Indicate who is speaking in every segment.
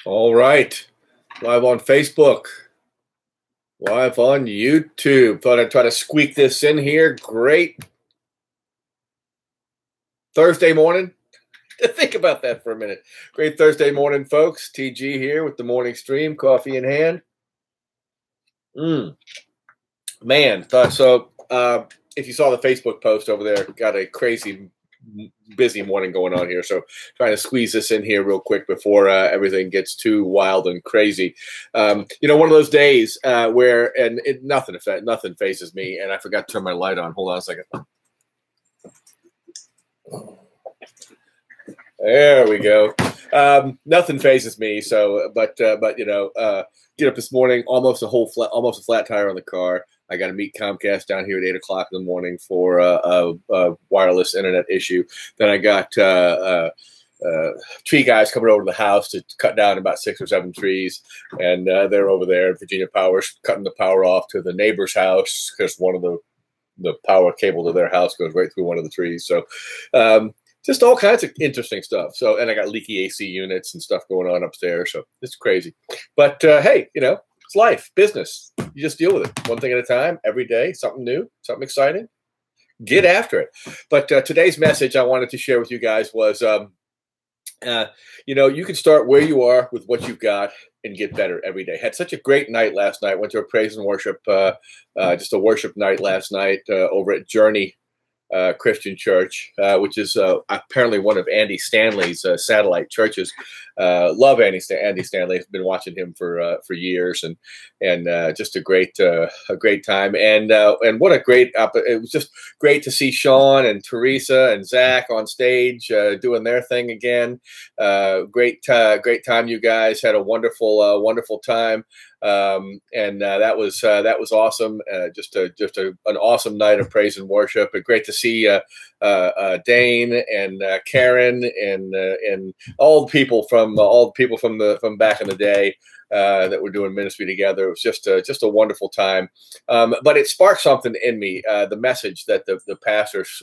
Speaker 1: All right. Live on Facebook, live on YouTube. Thought I'd try to squeak this in here. Great Thursday morning. Think about that for a minute. Great Thursday morning, folks. TG here with the morning stream, coffee in hand. Man, if you saw the Facebook post over there, got a crazy busy morning going on here. So trying to squeeze this in here real quick before everything gets too wild and crazy. One of those days where nothing phases me. And I forgot to turn my light on. Hold on a second. There we go. Nothing phases me. So, get up this morning, almost a flat tire on the car. I got to meet Comcast down here at 8:00 in the morning for a wireless internet issue. Then I got tree guys coming over to the house to cut down about 6 or 7 trees, and they're over there. Virginia Power's cutting the power off to the neighbor's house because one of the power cable to their house goes right through one of the trees. So. Just all kinds of interesting stuff. So, and I got leaky AC units and stuff going on upstairs. So it's crazy. But hey, it's life, business. You just deal with it one thing at a time, every day, something new, something exciting. Get after it. But today's message I wanted to share with you guys was, you can start where you are with what you've got and get better every day. Had such a great night last night. Went to a praise and worship, just a worship night last night over at Journey Christian Church, which is apparently one of Andy Stanley's satellite churches. Love Andy Stanley. I've been watching him for years, and just a great time. And what a great! It was just great to see Sean and Teresa and Zach on stage doing their thing again. Great time, you guys. Had a wonderful time. That was awesome. Just an awesome night of praise and worship. And great to see Dane and Karen and all the people from back in the day that were doing ministry together. It was just a wonderful time. But it sparked something in me. The message that the pastors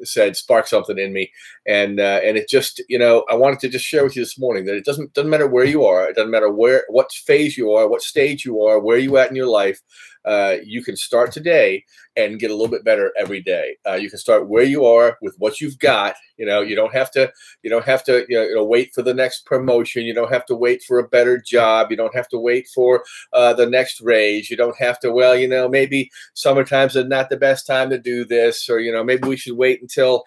Speaker 1: said sparked something in me, and it just I wanted to just share with you this morning that it doesn't matter where you are, it doesn't matter what phase you are, what stage you are, where you at in your life. You can start today and get a little bit better every day. You can start where you are with what you've got. You don't have to wait for the next promotion. You don't have to wait for a better job. You don't have to wait for the next raise. You don't have to, maybe summertime's not the best time to do this, or, maybe we should wait until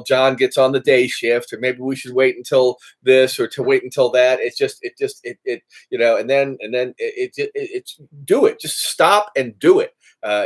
Speaker 1: John gets on the day shift, or maybe we should wait until this or to wait until that. It's do it. Just stop and do it.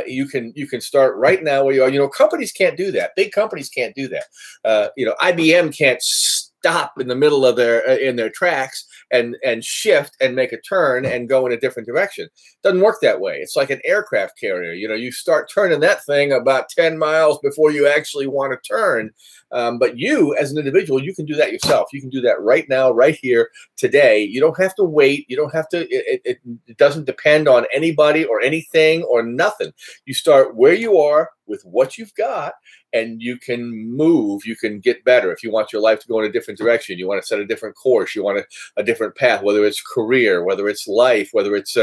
Speaker 1: You can start right now where you are. Companies can't do that. Big companies can't do that. IBM can't stop in the middle of their tracks and shift and make a turn and go in a different direction. Doesn't work that way. It's like an aircraft carrier. You start turning that thing about 10 miles before you actually want to turn. But you, as an individual, you can do that yourself. You can do that right now, right here, today. You don't have to wait. You don't have to. It doesn't depend on anybody or anything or nothing. You start where you are with what you've got, and you can move. You can get better. If you want your life to go in a different direction, you want to set a different course. You want a different path. Whether it's career, whether it's life, whether it's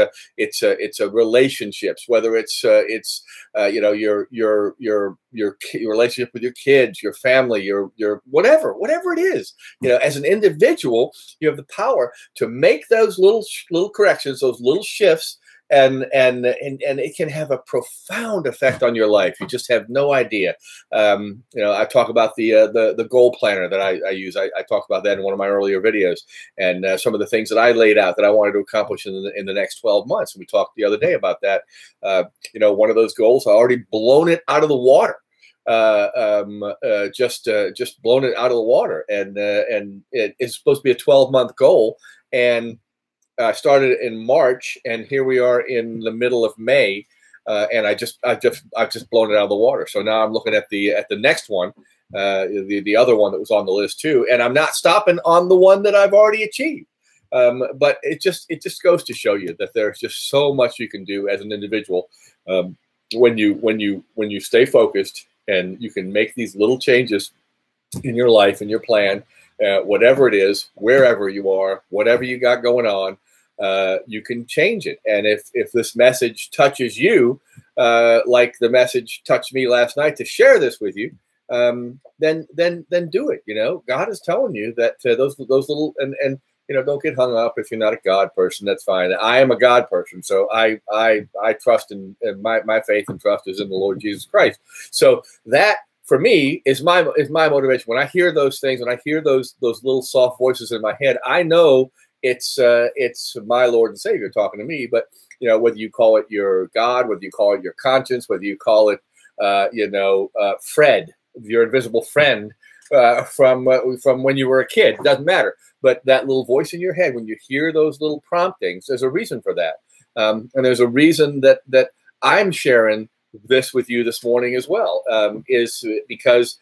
Speaker 1: relationships, whether it's your relationship with your kids, your family, your whatever it is. As an individual, you have the power to make those little corrections, those little shifts, and it can have a profound effect on your life. You just have no idea. I talk about the goal planner that I use. I talked about that in one of my earlier videos, and some of the things that I laid out that I wanted to accomplish in the next 12 months. And we talked the other day about that. One of those goals, I already blown it out of the water. Just blown it out of the water, and it's supposed to be a 12-month goal, and I started in March, and here we are in the middle of May, and I've just blown it out of the water. So now I'm looking at the next one, the other one that was on the list too, and I'm not stopping on the one that I've already achieved. But it just goes to show you that there's just so much you can do as an individual when you stay focused, and you can make these little changes in your life and your plan. whatever it is, wherever you are, whatever you got going on, you can change it. And if this message touches you, like the message touched me last night to share this with you, then do it. You know, God is telling you that those little and you know, don't get hung up if you're not a God person. That's fine. I am a God person, so I trust in my faith and trust is in the Lord Jesus Christ. So that for me is my motivation. When I hear those things, when I hear those little soft voices in my head, I know it's my Lord and Savior talking to me. But you know, whether you call it your God, whether you call it your conscience, whether you call it Fred, your invisible friend from when you were a kid, doesn't matter. But that little voice in your head, when you hear those little promptings, there's a reason for that, and there's a reason that I'm sharing this with you this morning as well. Is because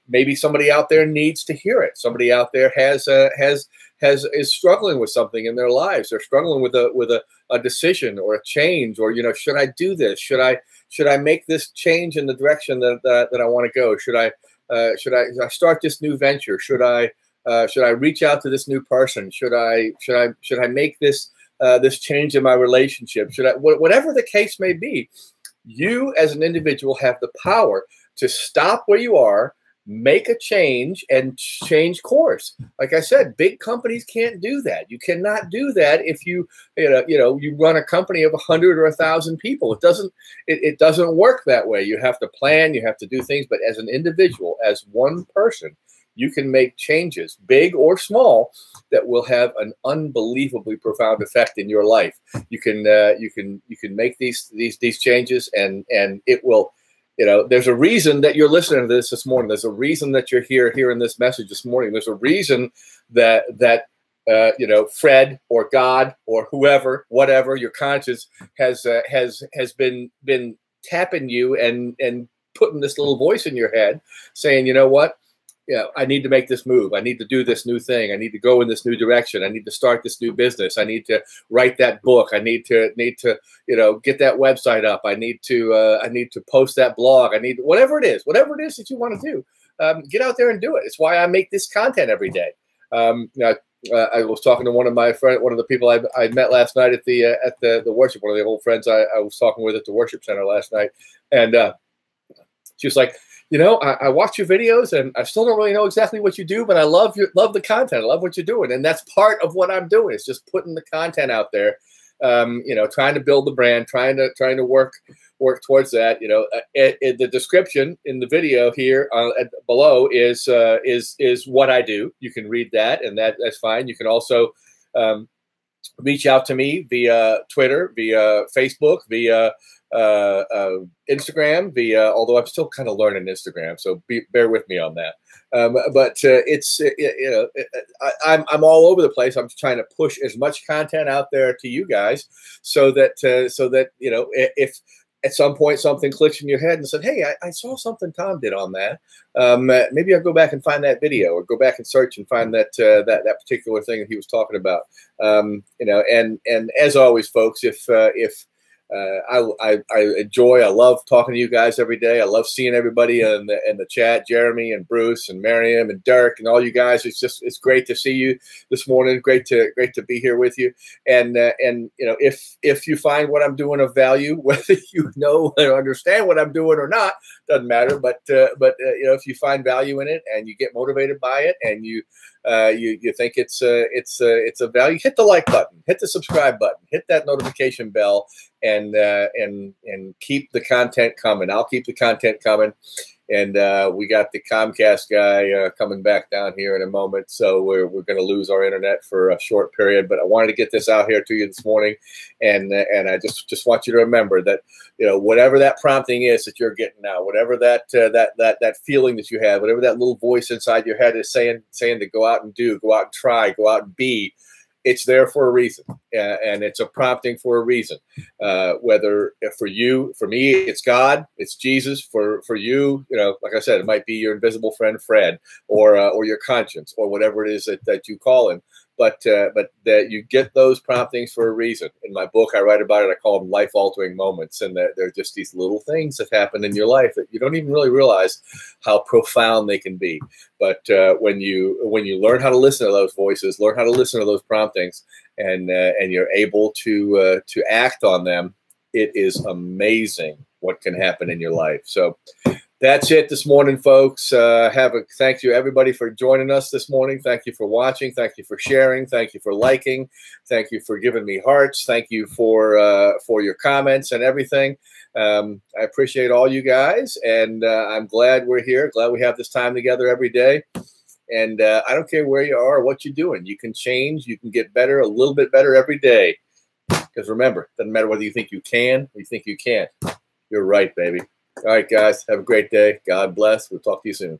Speaker 1: maybe somebody out there needs to hear it. Somebody out there is struggling with something in their lives. They're struggling with a decision or a change, or you know, should I do this? Should I make this change in the direction that I want to go? Should I start this new venture? Should I reach out to this new person? Should I make this change in my relationship? Whatever the case may be, you as an individual have the power to stop where you are, make a change, and change course. Like I said, big companies can't do that. You cannot do that if you run a company of 100 or 1,000 people. It doesn't work that way. You have to plan, you have to do things, but as an individual, as one person, you can make changes, big or small, that will have an unbelievably profound effect in your life. You can make these changes, and it will. You know, there's a reason that you're listening to this morning. There's a reason that you're hearing this message this morning. There's a reason that Fred or God or whoever, whatever your conscience has been tapping you and putting this little voice in your head saying, you know what? Yeah, I need to make this move. I need to do this new thing. I need to go in this new direction. I need to start this new business. I need to write that book. I need to get that website up. I need to post that blog. I need whatever it is that you want to do. Get out there and do it. It's why I make this content every day. I was talking to one of the people I met last night at the worship. One of the old friends I was talking with at the worship center last night, and she was like, you know, I watch your videos and I still don't really know exactly what you do, but I love the content. I love what you're doing. And that's part of what I'm doing. It's just putting the content out there, trying to build the brand, trying to work towards that. You know, the description in the video here below is what I do. You can read that, and that's fine. You can also reach out to me via Twitter, via Facebook, via Instagram, although I'm still kind of learning Instagram, so bear with me on that. But I'm all over the place. I'm trying to push as much content out there to you guys, so that you know, if at some point something clicks in your head and said, "Hey, I saw something Tom did on that. Maybe I'll go back and find that video, or go back and search and find that particular thing that he was talking about." And as always, folks, if I love talking to you guys every day. I love seeing everybody in the chat, Jeremy and Bruce and Miriam and Dirk and all you guys. It's great to see you this morning. Great to be here with you. And you know, if you find what I'm doing of value, whether you know or understand what I'm doing or not, doesn't matter. But if you find value in it and you get motivated by it, and you think it's a value, hit the like button, hit the subscribe button, hit that notification bell, and keep the content coming. I'll keep the content coming. And we got the Comcast guy coming back down here in a moment, so we're going to lose our internet for a short period. But I wanted to get this out here to you this morning, and I just want you to remember that, you know, whatever that prompting is that you're getting now, whatever that feeling that you have, whatever that little voice inside your head is saying to go out and do, go out and try, go out and be. It's there for a reason, and it's a prompting for a reason. Whether for you, for me, it's God, it's Jesus. For you, you know, like I said, it might be your invisible friend Fred, or your conscience, or whatever it is that you call him. but that you get those promptings for a reason. In my book, I write about it. I call them life-altering moments, and they're just these little things that happen in your life that you don't even really realize how profound they can be. But when you learn how to listen to those voices, learn how to listen to those promptings, and you're able to act on them, it is amazing what can happen in your life. So that's it this morning, folks. Thank you, everybody, for joining us this morning. Thank you for watching. Thank you for sharing. Thank you for liking. Thank you for giving me hearts. Thank you for your comments and everything. I appreciate all you guys, and I'm glad we're here. Glad we have this time together every day. And I don't care where you are or what you're doing. You can change. You can get better, a little bit better every day. Because remember, it doesn't matter whether you think you can or you think you can't. You're right, baby. All right, guys. Have a great day. God bless. We'll talk to you soon.